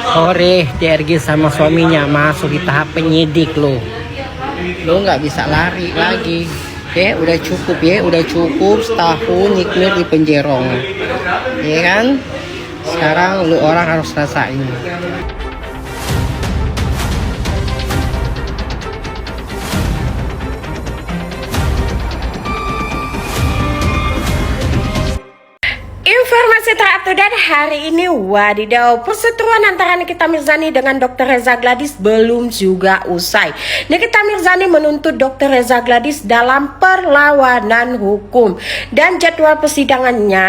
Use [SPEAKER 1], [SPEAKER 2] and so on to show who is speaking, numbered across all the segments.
[SPEAKER 1] Sore DRG sama suaminya masuk di tahap penyidik lo. Lo nggak bisa lari lagi. Oke, udah cukup ya, udah cukup setahun nyikmir di penjerong. Ya kan? Sekarang lu orang harus rasain.
[SPEAKER 2] Informasi terupdate hari ini, wadidaw, perseteruan antara Nikita Mirzani dengan Dr. Reza Gladys belum juga usai. Nikita Mirzani menuntut Dr. Reza Gladys dalam perlawanan hukum dan jadwal persidangannya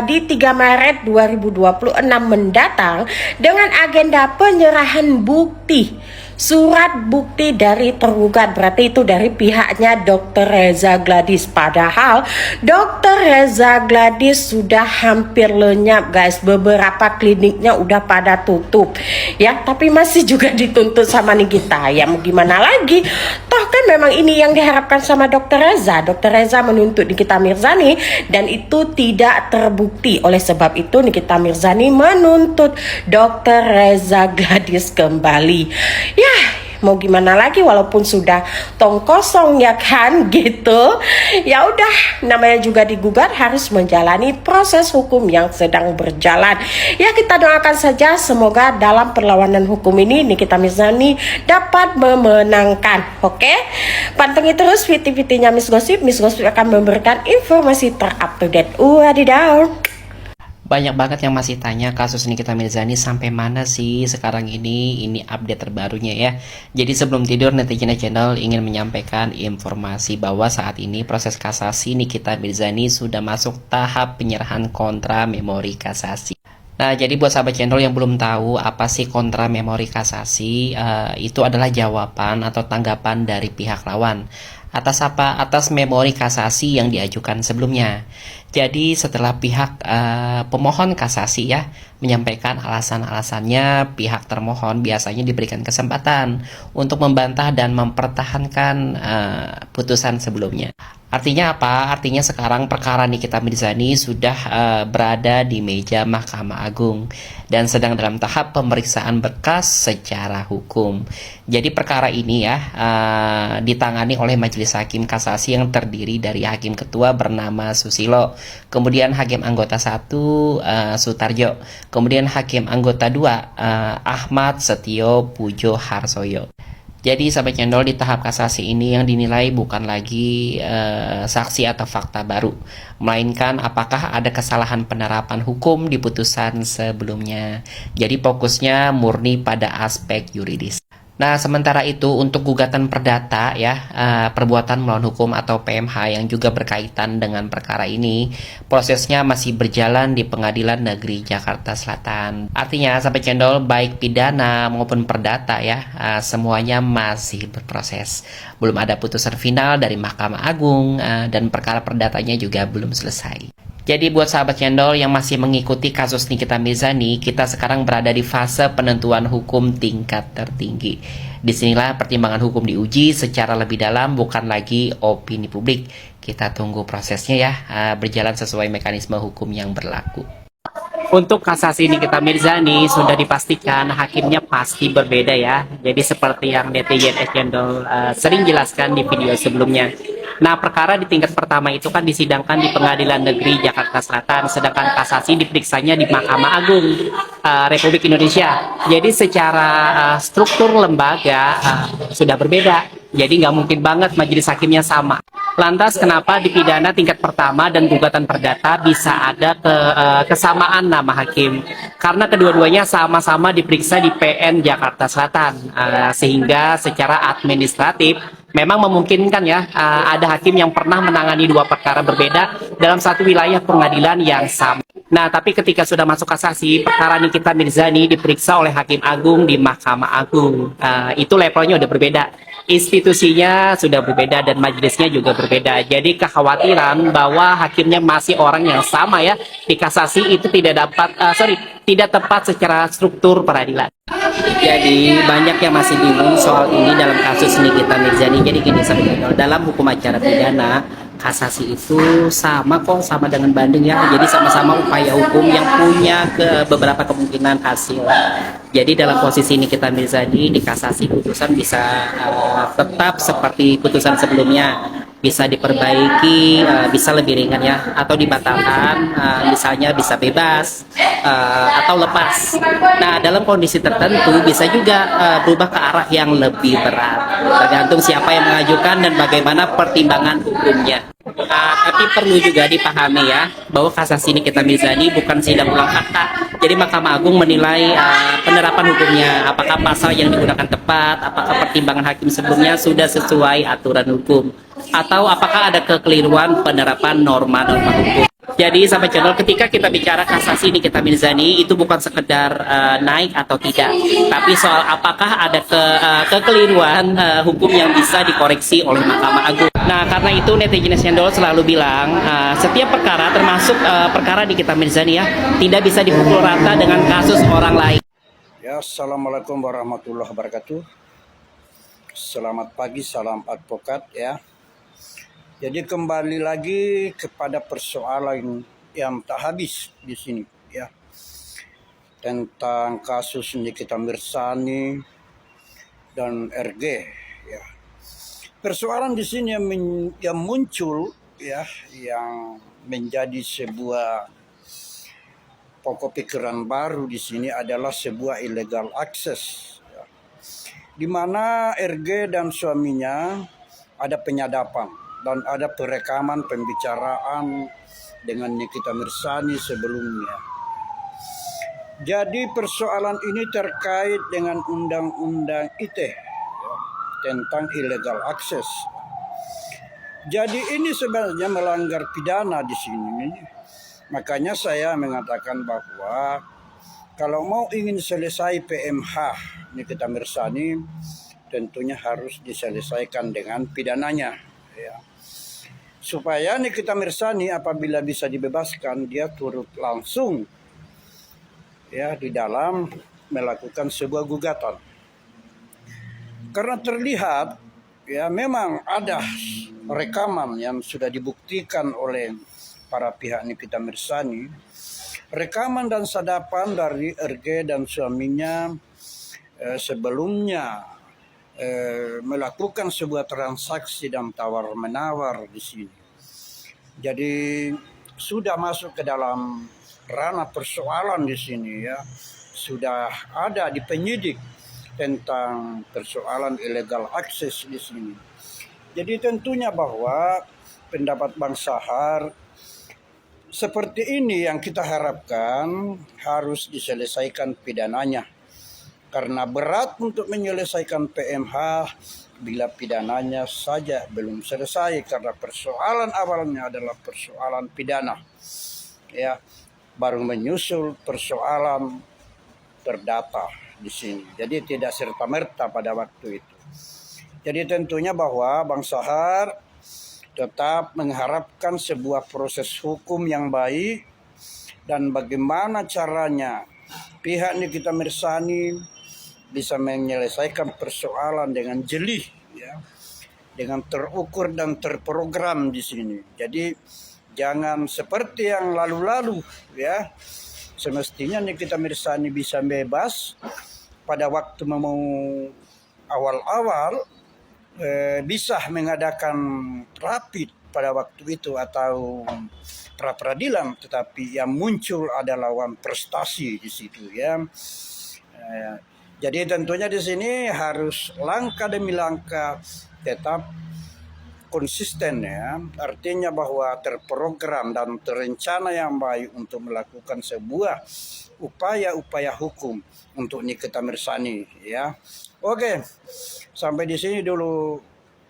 [SPEAKER 2] di 3 Maret 2026 mendatang dengan agenda penyerahan bukti. Surat bukti dari tergugat, berarti itu dari pihaknya Dr. Reza Gladys. Padahal Dr. Reza Gladys sudah hampir lenyap guys, beberapa kliniknya udah pada tutup ya, tapi masih juga dituntut sama Nikita. Ya mau gimana lagi, toh kan memang ini yang diharapkan sama Dr. Reza. Dr. Reza menuntut Nikita Mirzani dan itu tidak terbukti. Oleh sebab itu Nikita Mirzani menuntut Dr. Reza Gladys kembali. Ya mau gimana lagi, walaupun sudah tong kosong ya kan gitu. Ya udah, namanya juga digugat harus menjalani proses hukum yang sedang berjalan. Ya kita doakan saja semoga dalam perlawanan hukum ini Nikita Mirzani dapat memenangkan. Oke? Pantengin terus VT-VT-nya Miss Gossip. Miss Gossip akan memberikan informasi terupdate. Wadidaw.
[SPEAKER 1] Banyak banget yang masih tanya kasus Nikita Mirzani sampai mana sih sekarang ini update terbarunya ya. Jadi sebelum tidur netizen channel ingin menyampaikan informasi bahwa saat ini proses kasasi Nikita Mirzani sudah masuk tahap penyerahan kontra memori kasasi. Nah, jadi buat sahabat channel yang belum tahu apa sih kontra memori kasasi, itu adalah jawaban atau tanggapan dari pihak lawan atas memori kasasi yang diajukan sebelumnya. Jadi setelah pihak pemohon kasasi ya menyampaikan alasan-alasannya, pihak termohon biasanya diberikan kesempatan untuk membantah dan mempertahankan putusan sebelumnya. Artinya apa? Artinya sekarang perkara Nikita Mirzani sudah berada di meja Mahkamah Agung dan sedang dalam tahap pemeriksaan berkas secara hukum. Jadi perkara ini ya ditangani oleh Majelis Hakim Kasasi yang terdiri dari Hakim Ketua bernama Susilo, kemudian Hakim Anggota 1 Sutarjo, kemudian Hakim Anggota 2 Ahmad Setio Pujo Harsoyo. Jadi sahabat channel, di tahap kasasi ini yang dinilai bukan lagi saksi atau fakta baru, melainkan apakah ada kesalahan penerapan hukum di putusan sebelumnya. Jadi fokusnya murni pada aspek yuridis. Nah, sementara itu untuk gugatan perdata ya, perbuatan melawan hukum atau PMH yang juga berkaitan dengan perkara ini, prosesnya masih berjalan di Pengadilan Negeri Jakarta Selatan. Artinya sampai channel baik pidana maupun perdata ya, semuanya masih berproses. Belum ada putusan final dari Mahkamah Agung dan perkara perdatanya juga belum selesai. Jadi buat sahabat channel yang masih mengikuti kasus Nikita Mirzani, kita sekarang berada di fase penentuan hukum tingkat tertinggi. Disinilah pertimbangan hukum diuji secara lebih dalam, bukan lagi opini publik. Kita tunggu prosesnya ya, berjalan sesuai mekanisme hukum yang berlaku. Untuk kasasi Nikita Mirzani sudah dipastikan hakimnya pasti berbeda ya. Jadi seperti yang netizen channel sering jelaskan di video sebelumnya. Nah, perkara di tingkat pertama itu kan disidangkan di Pengadilan Negeri Jakarta Selatan, sedangkan kasasi diperiksanya di Mahkamah Agung Republik Indonesia. Jadi secara struktur lembaga sudah berbeda. Jadi nggak mungkin banget majelis hakimnya sama. Lantas kenapa di pidana tingkat pertama dan gugatan perdata bisa ada kesamaan nama hakim? Karena kedua-duanya sama-sama diperiksa di PN Jakarta Selatan, sehingga secara administratif memang memungkinkan ya ada hakim yang pernah menangani dua perkara berbeda dalam satu wilayah pengadilan yang sama. Nah, tapi ketika sudah masuk kasasi, perkara Nikita Mirzani diperiksa oleh Hakim Agung di Mahkamah Agung. Itu levelnya udah berbeda. Institusinya sudah berbeda dan majelisnya juga berbeda. Jadi kekhawatiran bahwa hakimnya masih orang yang sama ya di kasasi itu tidak tepat secara struktur peradilan. Jadi banyak yang masih bingung soal ini dalam kasus Nikita Mirzani. Jadi gini sahabat, dalam hukum acara pidana kasasi itu sama kok, sama dengan banding ya. Jadi sama-sama upaya hukum yang punya beberapa kemungkinan hasil. Jadi dalam posisi Nikita Mirzani di kasasi putusan bisa tetap seperti putusan sebelumnya, bisa diperbaiki, bisa lebih ringan ya, atau dibatalkan, misalnya bisa bebas atau lepas. Nah, dalam kondisi tertentu bisa juga berubah ke arah yang lebih berat, tergantung siapa yang mengajukan dan bagaimana pertimbangan hukumnya. Tapi perlu juga dipahami ya, bahwa kasasi Nikita Mirzani bukan sidang ulang fakta. Jadi Mahkamah Agung menilai penerapan hukumnya, apakah pasal yang digunakan tepat, apakah pertimbangan hakim sebelumnya sudah sesuai aturan hukum, atau apakah ada kekeliruan penerapan norma-norma hukum. Jadi sampai channel, ketika kita bicara kasasi Nikita Mirzani itu bukan sekedar naik atau tidak, tapi soal apakah ada kekeliruan hukum yang bisa dikoreksi oleh Mahkamah Agung. Nah, karena itu netizen channel selalu bilang setiap perkara, termasuk perkara Nikita Mirzani ya, tidak bisa dipukul rata dengan kasus orang lain.
[SPEAKER 3] Ya, assalamualaikum warahmatullahi wabarakatuh. Selamat pagi, salam advokat ya. Jadi kembali lagi kepada persoalan yang tak habis di sini ya, tentang kasus Nikita Mirzani dan RG ya. Persoalan di sini yang muncul ya, yang menjadi sebuah pokok pikiran baru di sini adalah sebuah illegal access ya, di mana RG dan suaminya ada penyadapan dan ada perekaman pembicaraan dengan Nikita Mirzani sebelumnya. Jadi persoalan ini terkait dengan undang-undang ITE ya, tentang illegal access. Jadi ini sebenarnya melanggar pidana di sini. Makanya saya mengatakan bahwa kalau mau ingin selesai PMH Nikita Mirzani, tentunya harus diselesaikan dengan pidananya ya. Supaya Nikita Mirzani apabila bisa dibebaskan, dia turut langsung ya di dalam melakukan sebuah gugatan. Karena terlihat ya memang ada rekaman yang sudah dibuktikan oleh para pihak Nikita Mirzani, rekaman dan sadapan dari RG dan suaminya sebelumnya melakukan sebuah transaksi dan tawar-menawar di sini. Jadi sudah masuk ke dalam ranah persoalan di sini ya, sudah ada di penyidik tentang persoalan illegal access di sini. Jadi tentunya bahwa pendapat Bang Sahar seperti ini yang kita harapkan harus diselesaikan pidananya. Karena berat untuk menyelesaikan PMH bila pidananya saja belum selesai, karena persoalan awalnya adalah persoalan pidana. Ya, baru menyusul persoalan perdata di sini. Jadi tidak serta-merta pada waktu itu. Jadi tentunya bahwa Bang Sahar tetap mengharapkan sebuah proses hukum yang baik dan bagaimana caranya pihak Nikita Mirzani bisa menyelesaikan persoalan dengan jeli ya, dengan terukur dan terprogram di sini. Jadi jangan seperti yang lalu-lalu ya. Semestinya Nikita Mirzani bisa bebas pada waktu mau awal-awal bisa mengadakan rapid pada waktu itu atau pra peradilan, tetapi yang muncul adalah lawan prestasi di situ ya. Jadi tentunya di sini harus langkah demi langkah tetap konsisten ya. Artinya bahwa terprogram dan terencana yang baik untuk melakukan sebuah upaya-upaya hukum untuk Nikita Mirzani ya. Oke, sampai di sini dulu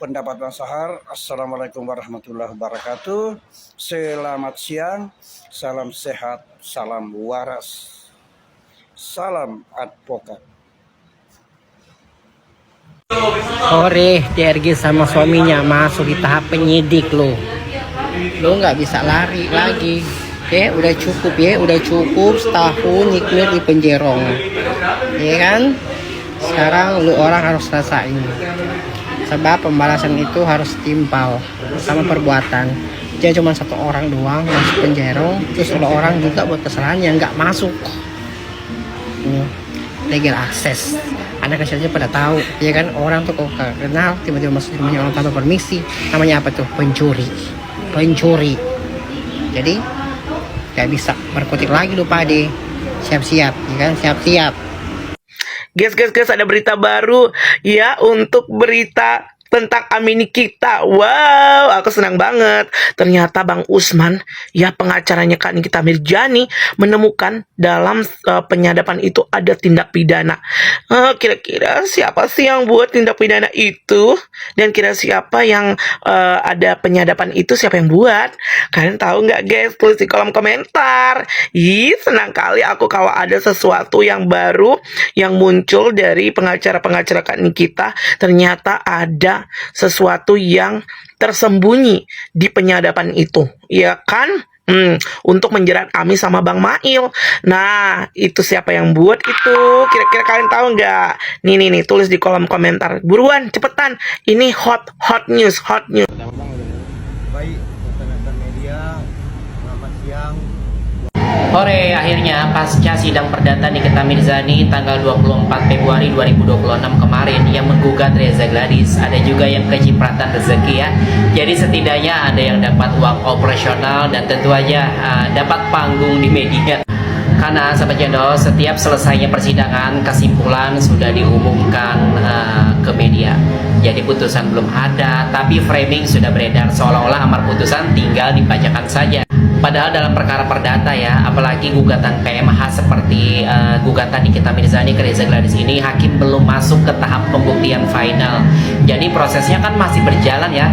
[SPEAKER 3] pendapat Bang Sahar. Assalamualaikum warahmatullahi wabarakatuh. Selamat siang, salam sehat, salam waras, salam advokat.
[SPEAKER 2] Sore DRG sama suaminya masuk di tahap penyidik lo nggak bisa lari lagi ya. Udah cukup setahun nikmat di penjerong ya kan. Sekarang lu orang harus rasain
[SPEAKER 4] Sebab pembalasan itu harus timpal sama perbuatan. Dia cuma satu orang doang masuk penjara, terus ada orang juga buat kesalahan yang nggak masuk. Ini legal access. Anak kecil aja pada tahu, ya kan, orang tuh kalau kenal tiba-tiba masuk di rumahnya orang tanpa permisi, namanya apa tuh? Pencuri. Jadi nggak bisa berkutik lagi lu pade. Siap-siap, ya kan? Siap-siap.
[SPEAKER 5] Guys, ada berita baru ya untuk berita tentang Amini kita. Wow, aku senang banget. Ternyata Bang Usman, ya pengacaranya Kak Nikita Mirzani, menemukan dalam penyadapan itu ada tindak pidana. Kira-kira siapa sih yang buat tindak pidana itu? Dan kira siapa yang ada penyadapan itu, siapa yang buat? Kalian tahu nggak guys? Tulis di kolom komentar. Senang kali aku kalau ada sesuatu yang baru yang muncul dari pengacara-pengacara Kak Nikita. Ternyata ada sesuatu yang tersembunyi di penyadapan itu, ya kan? Untuk menjerat Ami sama Bang Mail. Nah, itu siapa yang buat itu? Kira-kira kalian tahu nggak? Nih, tulis di kolom komentar. Buruan, cepetan. Ini hot news.
[SPEAKER 6] Baik, rekan-rekan media, selamat siang.
[SPEAKER 1] Sore, akhirnya pasca sidang perdata Nikita Mirzani tanggal 24 Februari 2026 kemarin yang menggugat Reza Gladys, ada juga yang kecipratan rezeki ya. Jadi setidaknya ada yang dapat uang operasional dan tentu aja dapat panggung di media. Karena sahabat channel, setiap selesainya persidangan, kesimpulan sudah diumumkan ke media. Jadi putusan belum ada, tapi framing sudah beredar seolah-olah amar putusan tinggal dibacakan saja. Padahal dalam perkara perdata ya, apalagi gugatan PMH seperti gugatan Nikita Mirzani ke Reza Gladys ini, hakim belum masuk ke tahap pembuktian final. Jadi prosesnya kan masih berjalan ya,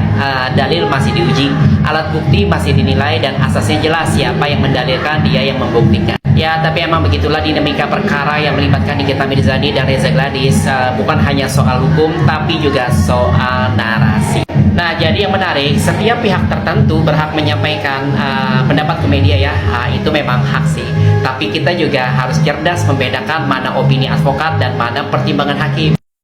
[SPEAKER 1] dalil masih diuji, alat bukti masih dinilai, dan asasnya jelas siapa yang mendalilkan, dia yang membuktikan. Ya, tapi emang begitulah dinamika perkara yang melibatkan Nikita Mirzani dan Reza Gladys, bukan hanya soal hukum, tapi juga soal narasi. Nah, jadi yang menarik, setiap pihak tertentu berhak menyampaikan pendapat ke media ya, itu memang hak sih. Tapi kita juga harus cerdas membedakan mana opini advokat dan mana pertimbangan hakim.